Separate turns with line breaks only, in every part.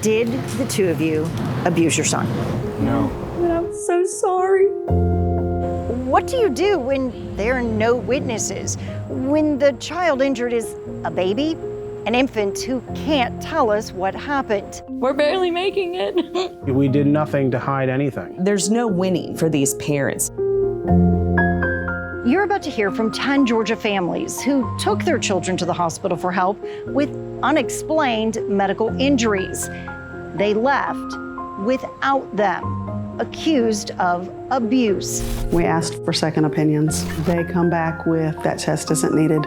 Did the two of you abuse your son?
No.
But I'm so sorry.
What do you do when there are no witnesses? When the child injured is a baby, an infant who can't tell us what happened?
We're barely making it.
We did nothing to hide anything.
There's no winning for these parents.
You're about to hear from 10 Georgia families who took their children to the hospital for help with unexplained medical injuries. They left without them, accused of abuse.
We asked for second opinions. They come back with that test isn't needed.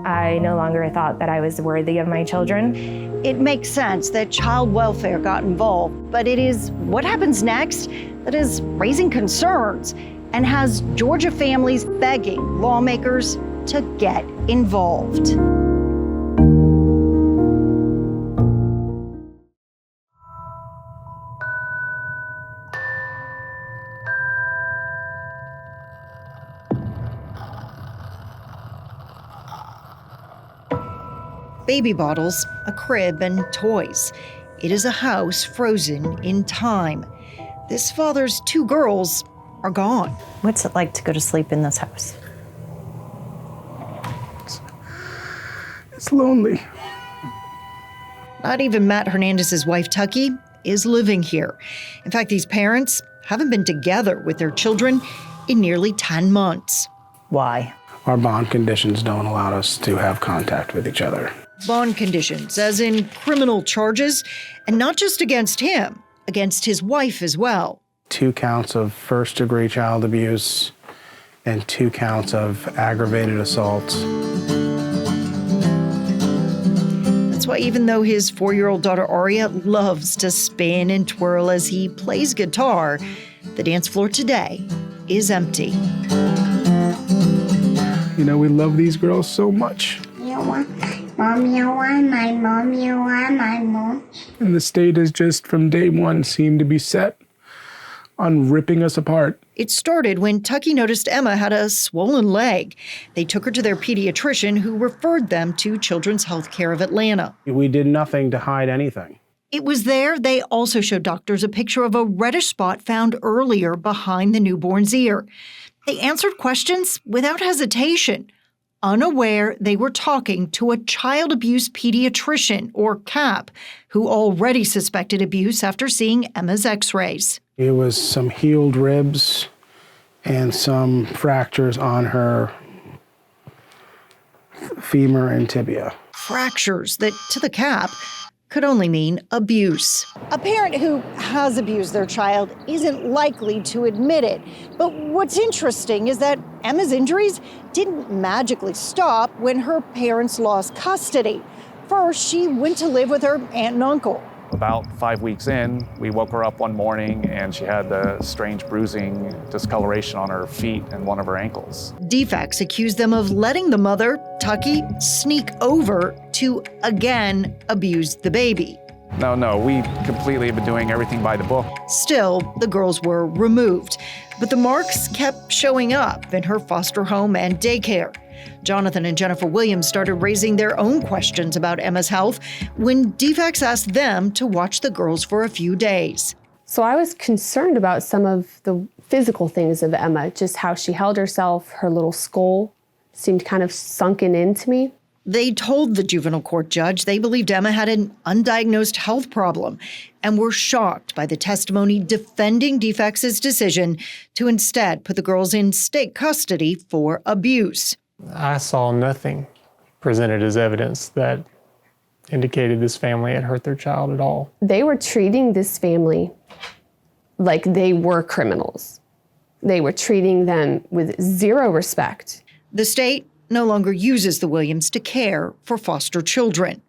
I no longer thought that I was worthy of my children.
It makes sense that child welfare got involved, but it is what happens next that is raising concerns and has Georgia families begging lawmakers to get involved. Baby bottles, a crib, and toys. It is a house frozen in time. This father's two girls are gone.
What's it like to go to sleep in this house?
It's lonely.
Not even Matt Hernandez's wife, Tucky, is living here. In fact, these parents haven't been together with their children in nearly 10 months.
Why?
Our bond conditions don't allow us to have contact with each other.
Bond conditions, as in criminal charges, and not just against him, against his wife as well.
2 counts of first-degree child abuse and 2 counts of aggravated assault.
That's why even though his 4-year-old daughter Aria loves to spin and twirl as he plays guitar, the dance floor today is empty.
You know, we love these girls so much.
You want mom, you want my mom, you want my mom.
And the state has just from day one seemed to be set on ripping us apart.
It started when Tucky noticed Emma had a swollen leg. They took her to their pediatrician, who referred them to Children's Healthcare of Atlanta.
We did nothing to hide anything.
It was there they also showed doctors a picture of a reddish spot found earlier behind the newborn's ear. They answered questions without hesitation, unaware they were talking to a child abuse pediatrician, or CAP, who already suspected abuse after seeing Emma's x-rays.
It was some healed ribs and some fractures on her femur and tibia.
Fractures that, to the CAP, could only mean abuse. A parent who has abused their child isn't likely to admit it. But what's interesting is that Emma's injuries didn't magically stop when her parents lost custody. First, she went to live with her aunt and uncle.
About 5 weeks in, we woke her up one morning and she had the strange bruising, discoloration on her feet and one of her ankles.
Defects accused them of letting the mother, Tucky, sneak over to again abuse the baby.
No, we completely have been doing everything by the book.
Still, the girls were removed, but the marks kept showing up in her foster home and daycare. Jonathan and Jennifer Williams started raising their own questions about Emma's health when defects asked them to watch the girls for a few days.
So I was concerned about some of the physical things of Emma, just how she held herself, her little skull seemed kind of sunken into me.
They told the juvenile court judge they believed Emma had an undiagnosed health problem and were shocked by the testimony defending Defects' decision to instead put the girls in state custody for abuse.
I saw nothing presented as evidence that indicated this family had hurt their child at all.
They were treating this family like they were criminals. They were treating them with zero respect.
The state no longer uses the Williams to care for foster children.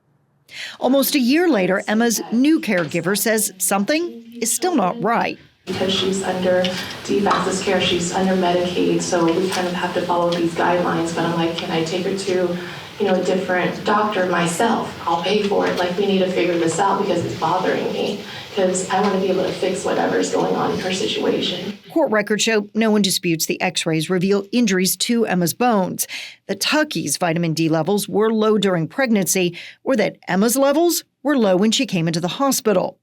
Almost a year later, Emma's new caregiver says something is still not right.
Because she's under Defects' care, she's under Medicaid, so we kind of have to follow these guidelines. But I'm like, can I take her to, a different doctor myself? I'll pay for it. Like, we need to figure this out because it's bothering me. Because I want to be able to fix whatever's going on in her situation.
Court records show no one disputes the x-rays reveal injuries to Emma's bones, that Tucky's vitamin D levels were low during pregnancy, or that Emma's levels were low when she came into the hospital.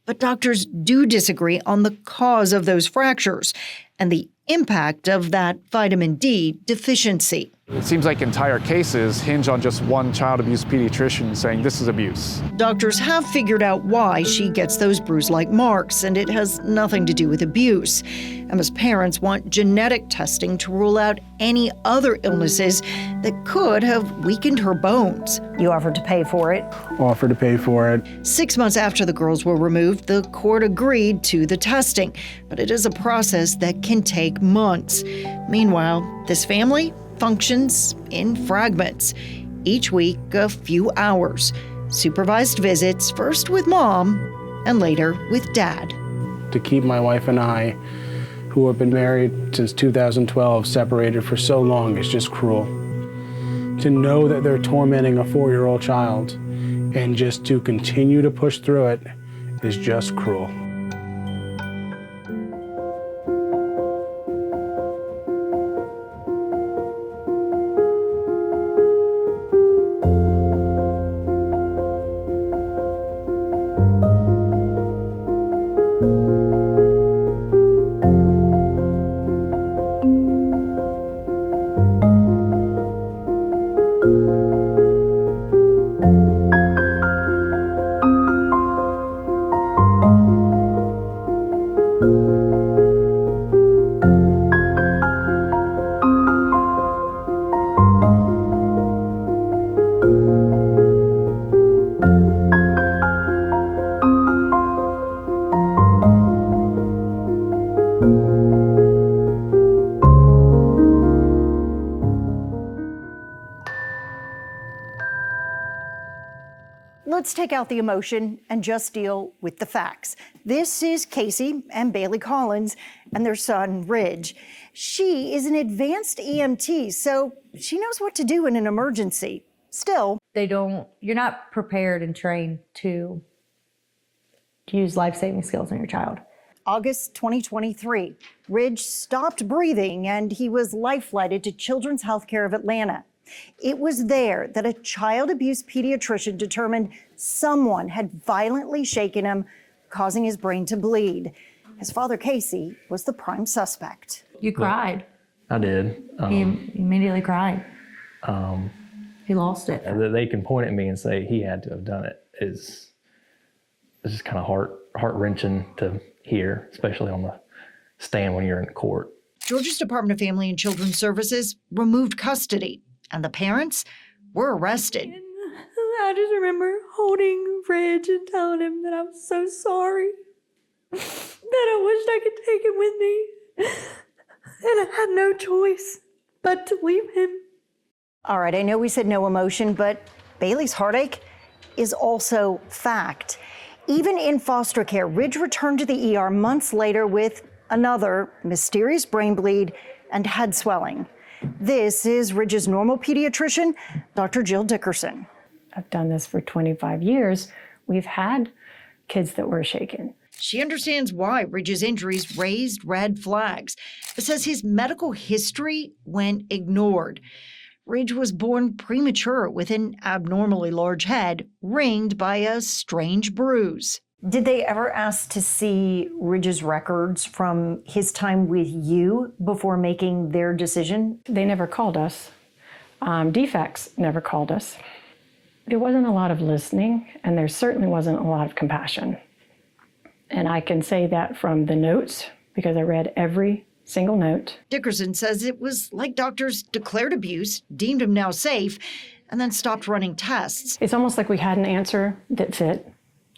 But doctors do disagree on the cause of those fractures and the impact of that vitamin D deficiency.
It seems like entire cases hinge on just one child abuse pediatrician saying this is abuse.
Doctors have figured out why she gets those bruise-like marks, and it has nothing to do with abuse. Emma's parents want genetic testing to rule out any other illnesses that could have weakened her bones.
You offered to pay for it.
Offered to pay for it.
6 months after the girls were removed, the court agreed to the testing, but it is a process that can take months. Meanwhile, this family functions in fragments. Each week, a few hours. Supervised visits, first with mom and later with dad.
To keep my wife and I, who have been married since 2012, separated for so long is just cruel. To know that they're tormenting a 4-year-old child and just to continue to push through it is just cruel.
Let's take out the emotion and just deal with the facts. This is Casey and Bailey Collins and their son, Ridge. She is an advanced EMT, so she knows what to do in an emergency. Still,
You're not prepared and trained to use life-saving skills on your child.
August 2023, Ridge stopped breathing and he was life-flighted to Children's Healthcare of Atlanta. It was there that a child abuse pediatrician determined someone had violently shaken him, causing his brain to bleed. His father, Casey, was the prime suspect.
You cried.
I did.
He immediately cried. He lost it.
They can point at me and say he had to have done it. It's just kind of heart-wrenching to hear, especially on the stand when you're in court.
Georgia's Department of Family and Children's Services removed custody, and the parents were arrested.
I just remember holding Ridge and telling him that I was so sorry, that I wished I could take him with me, and I had no choice but to leave him.
All right, I know we said no emotion, but Bailey's heartache is also fact. Even in foster care, Ridge returned to the ER months later with another mysterious brain bleed and head swelling. This is Ridge's normal pediatrician, Dr. Jill Dickerson.
I've done this for 25 years. We've had kids that were shaken.
She understands why Ridge's injuries raised red flags, but says his medical history went ignored. Ridge was born premature with an abnormally large head, ringed by a strange bruise.
Did they ever ask to see Ridge's records from his time with you before making their decision?
They never called us. Defects never called us. There wasn't a lot of listening, and there certainly wasn't a lot of compassion. And I can say that from the notes, because I read every single note.
Dickerson says it was like doctors declared abuse, deemed him now safe, and then stopped running tests.
It's almost like we had an answer that fit.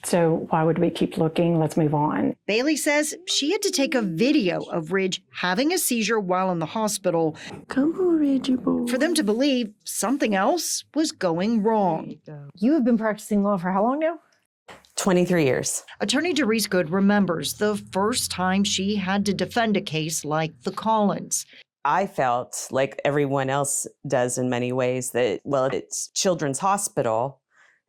So why would we keep looking? Let's move on.
Bailey says she had to take a video of Ridge having a seizure while in the hospital.
Come on, Reggie boy.
For them to believe something else was going wrong.
You have been practicing law for how long now?
23 years.
Attorney Dorsey Good remembers the first time she had to defend a case like the Collins.
I felt like everyone else does in many ways that, well, it's Children's Hospital.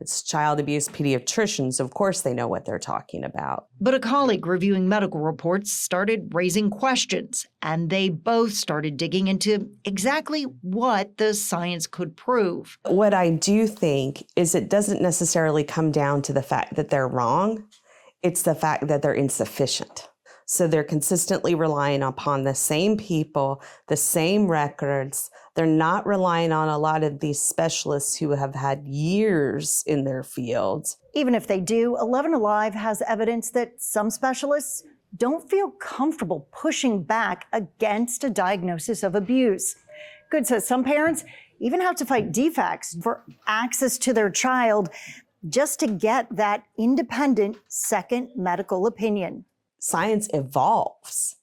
It's child abuse pediatricians. Of course they know what they're talking about.
But a colleague reviewing medical reports started raising questions, and they both started digging into exactly what the science could prove.
What I do think is it doesn't necessarily come down to the fact that they're wrong. It's the fact that they're insufficient. So they're consistently relying upon the same people, the same records. They're not relying on a lot of these specialists who have had years in their fields.
Even if they do, 11Alive has evidence that some specialists don't feel comfortable pushing back against a diagnosis of abuse. Good says some parents even have to fight DFACS for access to their child just to get that independent second medical opinion.
Science evolves.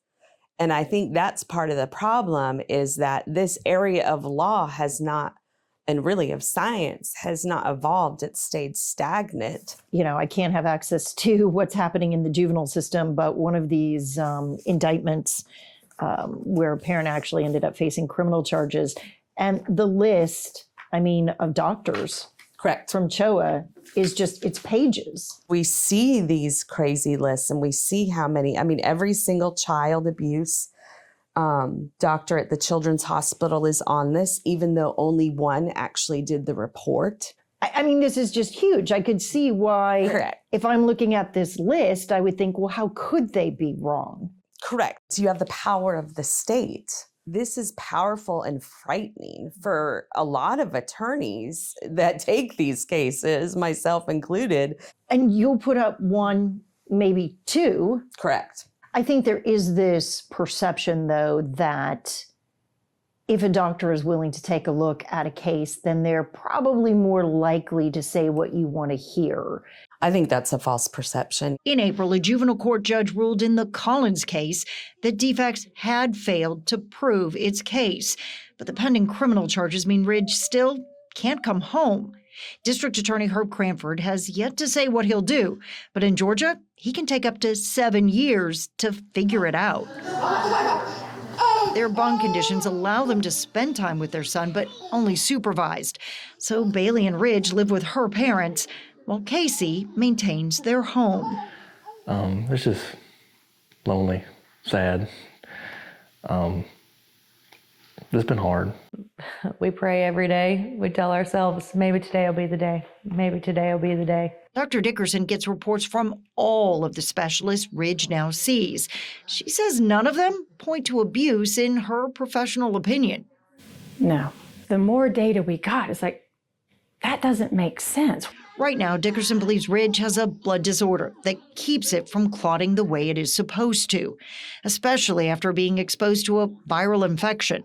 And I think that's part of the problem, is that this area of law has not, and really of science, has not evolved. It's stayed stagnant.
You know, I can't have access to what's happening in the juvenile system, but one of these indictments where a parent actually ended up facing criminal charges, and the list, of doctors.
Correct.
From CHOA is just, it's pages.
We see these crazy lists and we see how many, every single child abuse doctor at the Children's Hospital is on this, even though only one actually did the report.
This is just huge. I could see why.
Correct.
If I'm looking at this list, I would think, well, how could they be wrong?
Correct. So you have the power of the state. This is powerful and frightening for a lot of attorneys that take these cases, myself included.
And you'll put up one, maybe two.
Correct.
I think there is this perception, though, that if a doctor is willing to take a look at a case, then they're probably more likely to say what you want to hear.
I think that's a false perception.
In April, a juvenile court judge ruled in the Collins case that DFACS had failed to prove its case. But the pending criminal charges mean Bri'd still can't come home. District Attorney Herb Cranford has yet to say what he'll do. But in Georgia, he can take up to 7 years to figure it out. Their bond conditions allow them to spend time with their son, but only supervised. So Bailey and Ridge live with her parents, while Casey maintains their home.
It's just lonely, sad. It's been hard.
We pray every day. We tell ourselves, maybe today will be the day. Maybe today will be the day.
Dr. Dickerson gets reports from all of the specialists Ridge now sees. She says none of them point to abuse in her professional opinion.
No. The more data we got, it's like, that doesn't make sense.
Right now, Dickerson believes Ridge has a blood disorder that keeps it from clotting the way it is supposed to, especially after being exposed to a viral infection.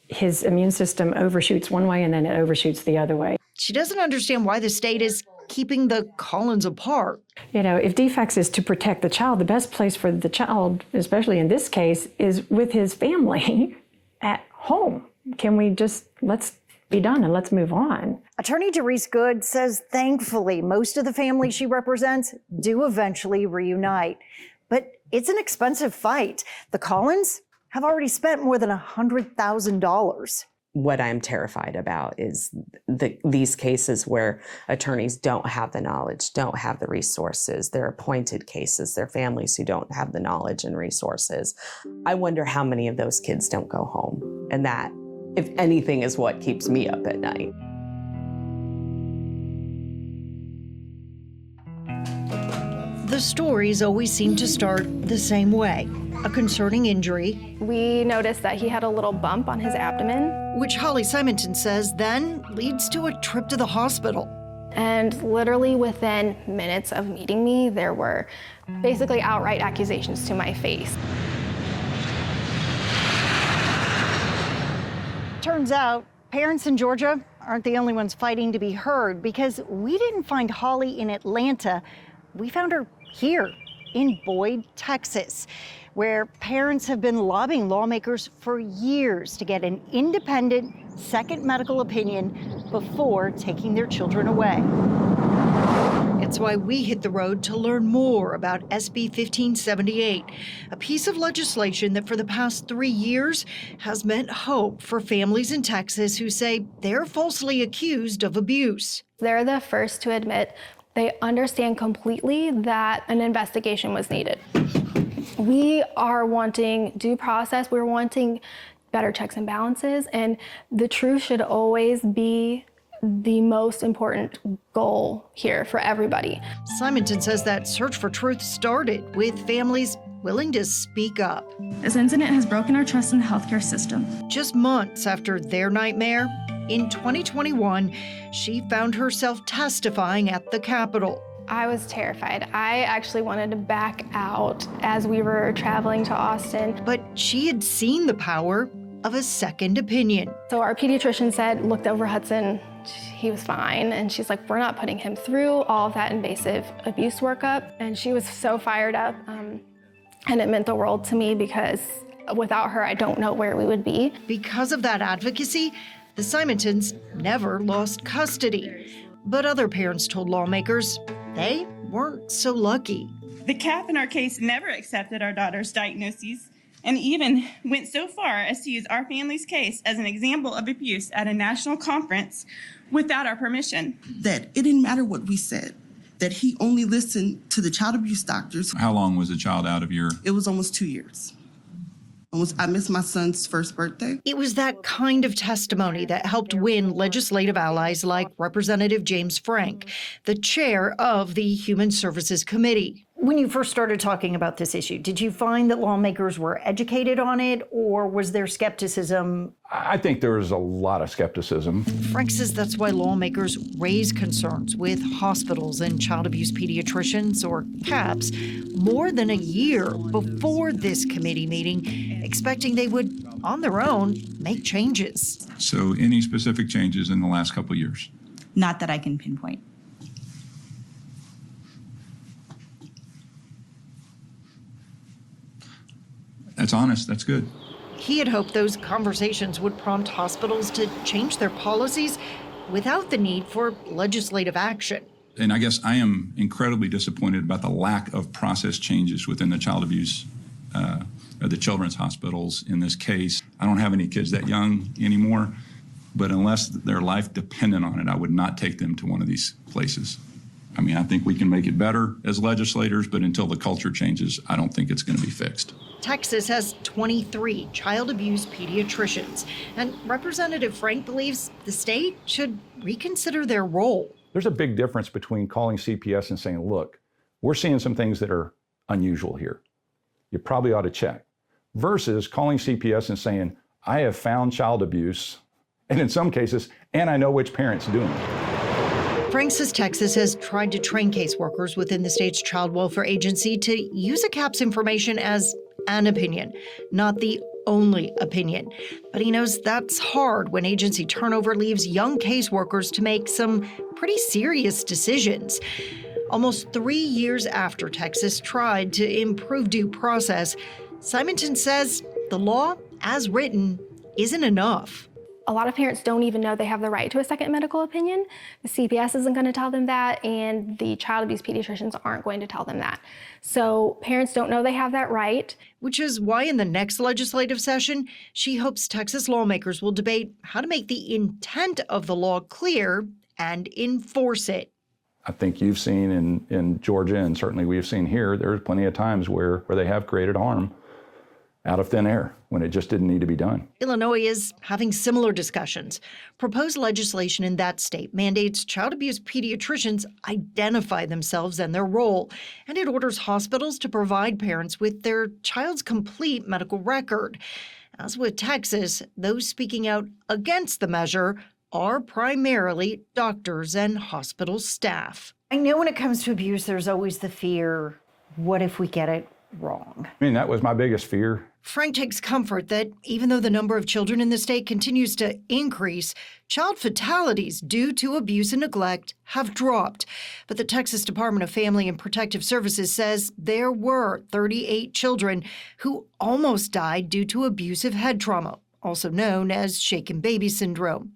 His immune system overshoots one way and then it overshoots the other way.
She doesn't understand why the state is keeping the Collins apart.
If DFACS is to protect the child, the best place for the child, especially in this case, is with his family at home. Can we let's be done and let's move on.
Attorney Dorsey Good says thankfully most of the families she represents do eventually reunite. But it's an expensive fight. The Collins have already spent more than $100,000.
What I'm terrified about is these cases where attorneys don't have the knowledge, don't have the resources. They're appointed cases. They're families who don't have the knowledge and resources. I wonder how many of those kids don't go home. And that, if anything, is what keeps me up at night.
The stories always seem to start the same way. A concerning injury.
We noticed that he had a little bump on his abdomen.
Which Holly Simonton says then leads to a trip to the hospital.
And literally within minutes of meeting me, there were basically outright accusations to my face.
Turns out, parents in Georgia aren't the only ones fighting to be heard, because we didn't find Holly in Atlanta. We found her here in Boyd, Texas, where parents have been lobbying lawmakers for years to get an independent second medical opinion before taking their children away.
It's why we hit the road to learn more about SB 1578, a piece of legislation that for the past 3 years has meant hope for families in Texas who say they're falsely accused of abuse.
They're the first to admit they understand completely that an investigation was needed. We are wanting due process. We're wanting better checks and balances, and the truth should always be the most important goal here for everybody.
Simonton says that search for truth started with families willing to speak up.
This incident has broken our trust in the healthcare system.
Just months after their nightmare, in 2021, she found herself testifying at the Capitol.
I was terrified. I actually wanted to back out as we were traveling to Austin.
But she had seen the power of a second opinion.
So our pediatrician said, looked over Hudson, he was fine. And she's like, we're not putting him through all of that invasive abuse workup. And she was so fired up. And it meant the world to me because without her, I don't know where we would be.
Because of that advocacy, the Simontons never lost custody. But other parents told lawmakers they weren't so lucky.
The CAF in our case never accepted our daughter's diagnoses and even went so far as to use our family's case as an example of abuse at a national conference without our permission.
That it didn't matter what we said, that he only listened to the child abuse doctors.
How long was the child out of your?
It was almost 2 years. I missed my son's first birthday.
It was that kind of testimony that helped win legislative allies like Representative James Frank, the chair of the Human Services Committee.
When you first started talking about this issue, did you find that lawmakers were educated on it, or was there skepticism?
I think there was a lot of skepticism.
Frank says that's why lawmakers raise concerns with hospitals and child abuse pediatricians, or CAPS, more than a year before this committee meeting, expecting they would, on their own, make changes.
So any specific changes in the last couple of years?
Not that I can pinpoint.
That's honest. That's good.
He had hoped those conversations would prompt hospitals to change their policies without the need for legislative action.
And I guess I am incredibly disappointed about the lack of process changes within the child abuse, or the children's hospitals in this case. I don't have any kids that young anymore, but unless their life depended on it, I would not take them to one of these places. I mean, I think we can make it better as legislators, but until the culture changes, I don't think it's going to be fixed.
Texas has 23 child abuse pediatricians, and Representative Frank believes the state should reconsider their role.
There's a big difference between calling CPS and saying, look, we're seeing some things that are unusual here. You probably ought to check. Versus calling CPS and saying, I have found child abuse, and in some cases, and I know which parent's doing it.
Frank says Texas has tried to train caseworkers within the state's child welfare agency to use a CAPS information as an opinion, not the only opinion. But he knows that's hard when agency turnover leaves young caseworkers to make some pretty serious decisions. Almost 3 years after Texas tried to improve due process, Simonton says the law, as written, isn't enough.
A lot of parents don't even know they have the right to a second medical opinion. The CPS isn't going to tell them that, and the child abuse pediatricians aren't going to tell them that. So parents don't know they have that right.
Which is why in the next legislative session, she hopes Texas lawmakers will debate how to make the intent of the law clear and enforce it.
I think you've seen in Georgia, and certainly we've seen here, there's plenty of times where they have created harm out of thin air when it just didn't need to be done.
Illinois is having similar discussions. Proposed legislation in that state mandates child abuse pediatricians identify themselves and their role, and it orders hospitals to provide parents with their child's complete medical record. As with Texas, those speaking out against the measure are primarily doctors and hospital staff.
I know when it comes to abuse, there's always the fear, what if we get it wrong?
I mean, that was my biggest fear.
Frank takes comfort that even though the number of children in the state continues to increase, child fatalities due to abuse and neglect have dropped. But the Texas Department of Family and Protective Services says there were 38 children who almost died due to abusive head trauma, also known as shaken baby syndrome.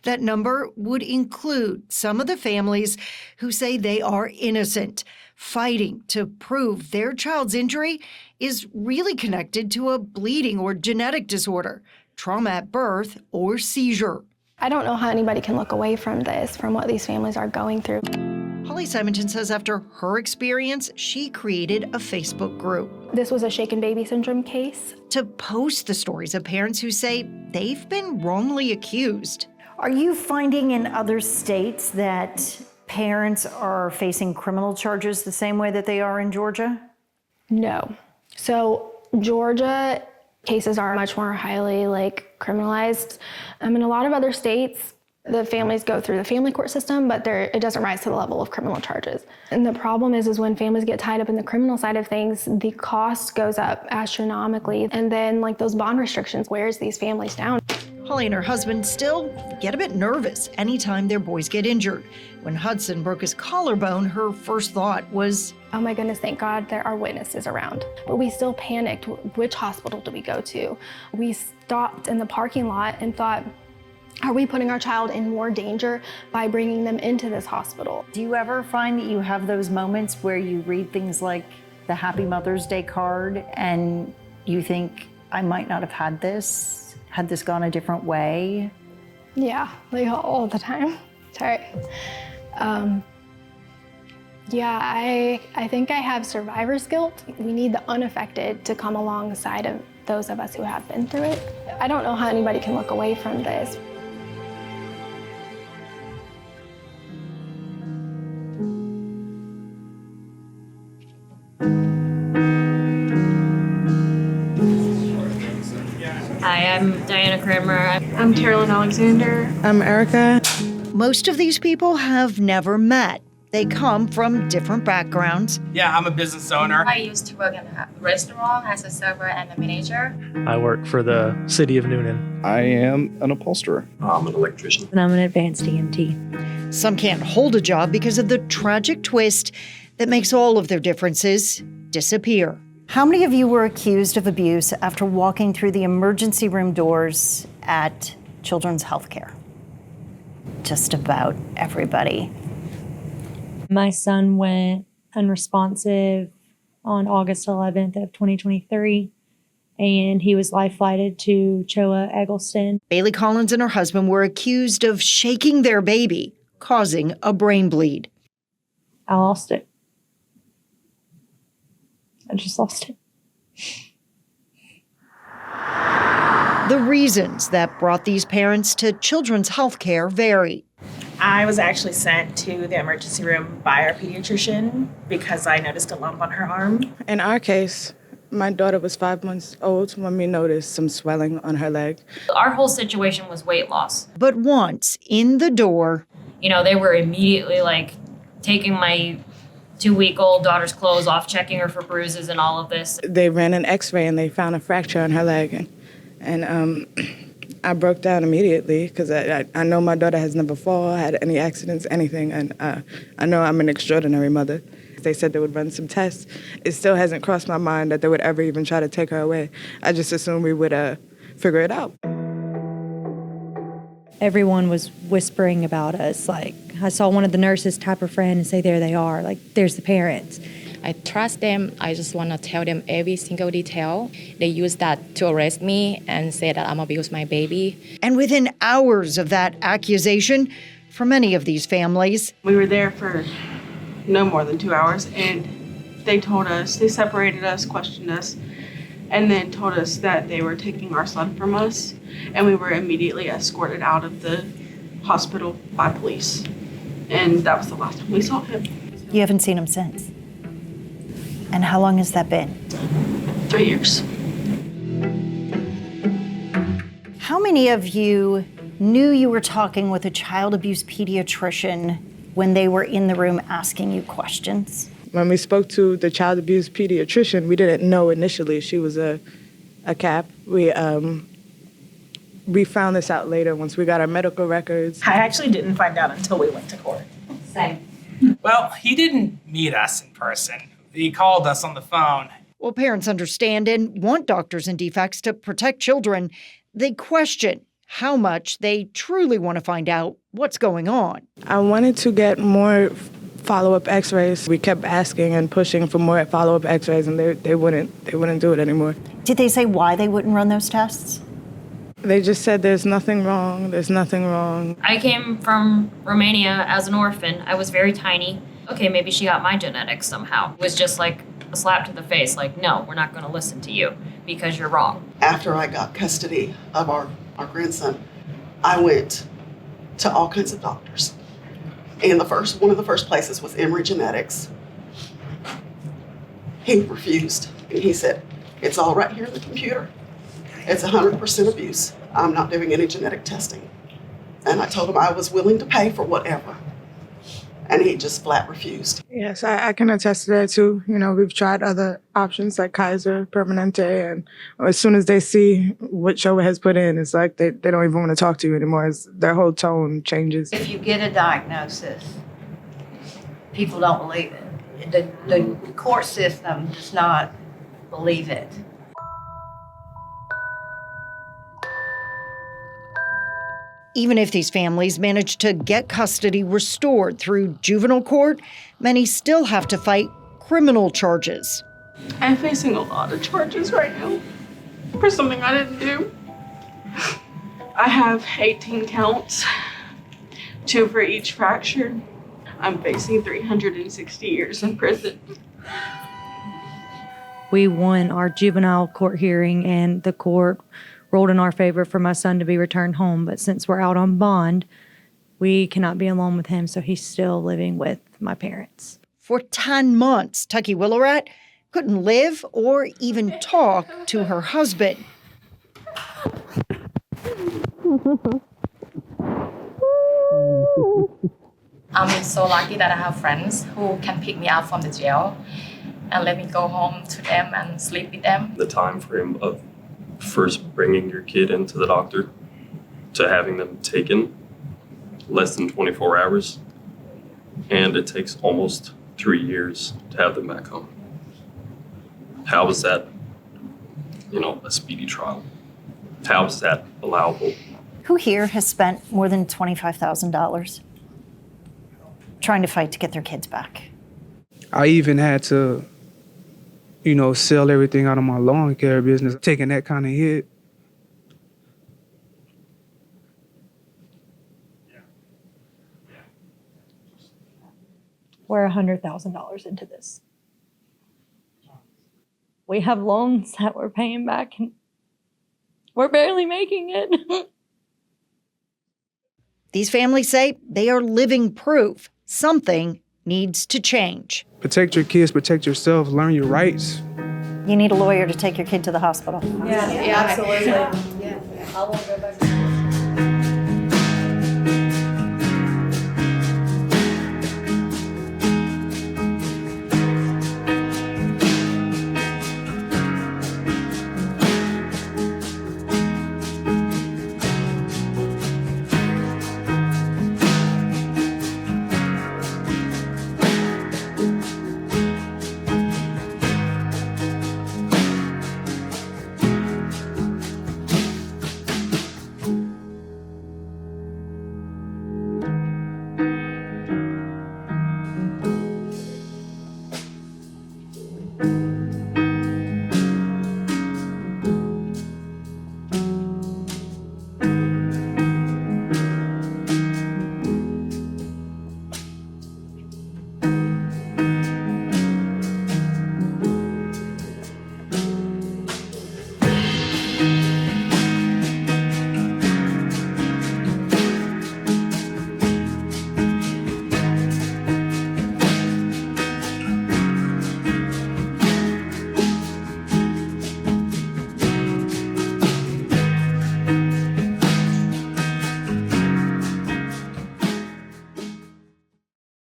That number would include some of the families who say they are innocent, fighting to prove their child's injury is really connected to a bleeding or genetic disorder, trauma at birth, or seizure.
I don't know how anybody can look away from this, from what these families are going through.
Holly Simonton says after her experience, she created a Facebook group.
This was a shaken baby syndrome case.
To post the stories of parents who say they've been wrongly accused.
Are you finding in other states that parents are facing criminal charges the same way that they are in Georgia?
No. So Georgia cases are much more highly criminalized. In a lot of other states, the families go through the family court system, but it doesn't rise to the level of criminal charges. And the problem is when families get tied up in the criminal side of things, the cost goes up astronomically. And then those bond restrictions wears these families down.
Holly and her husband still get a bit nervous anytime their boys get injured. When Hudson broke his collarbone, her first thought was,
oh my goodness, thank God there are witnesses around. But we still panicked. Which hospital do we go to? We stopped in the parking lot and thought, are we putting our child in more danger by bringing them into this hospital?
Do you ever find that you have those moments where you read things like the Happy Mother's Day card and you think, I might not have had this gone a different way?
Yeah, all the time. Sorry. Yeah, I think I have survivor's guilt. We need the unaffected to come alongside of those of us who have been through it. I don't know how anybody can look away from this.
Hi, I'm Diana Kramer.
I'm Carolyn Alexander.
I'm Erica.
Most of these people have never met. They come from different backgrounds.
Yeah, I'm a business owner.
I used to work in a restaurant as a server and a manager.
I work for the city of Núñez.
I am an upholsterer.
I'm an electrician.
And I'm an advanced EMT.
Some can't hold a job because of the tragic twist that makes all of their differences disappear.
How many of you were accused of abuse after walking through the emergency room doors at Children's Healthcare? Just about everybody.
My son went unresponsive on August 11th of 2023, and he was life-flighted to Choa Eggleston.
Bailey Collins and her husband were accused of shaking their baby, causing a brain bleed.
I lost it. I just lost it.
The reasons that brought these parents to Children's Healthcare vary.
I was actually sent to the emergency room by our pediatrician because I noticed a lump on her arm.
In our case, my daughter was 5 months old when we noticed some swelling on her leg.
Our whole situation was weight loss.
But once in the door,
they were immediately taking my 2-week-old daughter's clothes off, checking her for bruises and all of this.
They ran an x-ray and they found a fracture on her leg. And I broke down immediately because I know my daughter has never fallen, had any accidents, anything. And I know I'm an extraordinary mother. They said they would run some tests. It still hasn't crossed my mind that they would ever even try to take her away. I just assumed we would figure it out.
Everyone was whispering about us. I saw one of the nurses tap her friend and say, there they are, there's the parents.
I trust them. I just want to tell them every single detail. They used that to arrest me and say that I'm abused my baby.
And within hours of that accusation, for many of these families,
we were there for no more than 2 hours, and they separated us, questioned us, and then told us that they were taking our son from us, and we were immediately escorted out of the hospital by police. And that was the last time we saw him.
You haven't seen him since? And how long has that been?
3 years.
How many of you knew you were talking with a child abuse pediatrician when they were in the room asking you questions?
When we spoke to the child abuse pediatrician, we didn't know initially she was a CAP. We found this out later once we got our medical records.
I actually didn't find out until we went to court.
Same.
Well, he didn't meet us in person. He called us on the phone.
Well, parents understand and want doctors and DFACs to protect children. they question how much they truly want to find out what's going on.
I wanted to get more follow-up x-rays. We kept asking and pushing for more follow-up x-rays, and they wouldn't do it anymore.
Did they say why they wouldn't run those tests?
They just said there's nothing wrong, there's nothing wrong.
I came from Romania as an orphan. I was very tiny. Okay, maybe she got my genetics somehow. It was just like a slap to the face, like, no, we're not going to listen to you because you're wrong.
After I got custody of our grandson, I went to all kinds of doctors. And one of the first places was Emory Genetics. He refused, and he said, it's all right here in the computer. It's 100% abuse. I'm not doing any genetic testing. And I told him I was willing to pay for whatever. And he just flat refused.
Yes, I can attest to that too. You know, we've tried other options like Kaiser, Permanente, and as soon as they see what Showa has put in, it's like they don't even want to talk to you anymore. Their whole tone changes.
If you get a diagnosis, people don't believe it. The court system does not believe it.
Even if these families manage to get custody restored through juvenile court, many still have to fight criminal charges.
I'm facing a lot of charges right now for something I didn't do. I have 18 counts, 2 for each fracture. I'm facing 360 years in prison.
We won our juvenile court hearing, and the court ruled in our favor for my son to be returned home. But since we're out on bond, we cannot be alone with him, so he's still living with my parents.
For 10 months, Tucky Willowrat couldn't live or even talk to her husband.
I'm so lucky that I have friends who can pick me up from the jail and let me go home to them and sleep with them.
The time frame of first bringing your kid into the doctor to having them taken, less than 24 hours, and it takes almost 3 years to have them back home. How is that, a speedy trial? How is that allowable?
Who here has spent more than $25,000 trying to fight to get their kids back?
I even had to, sell everything out of my lawn care business, taking that kind of hit.
We're $100,000 into this. We have loans that we're paying back, and we're barely making it.
These families say they are living proof something needs to change.
Protect your kids, protect yourself, learn your rights.
You need a lawyer to take your kid to the hospital.
Yeah, absolutely. Yeah. I won't go back.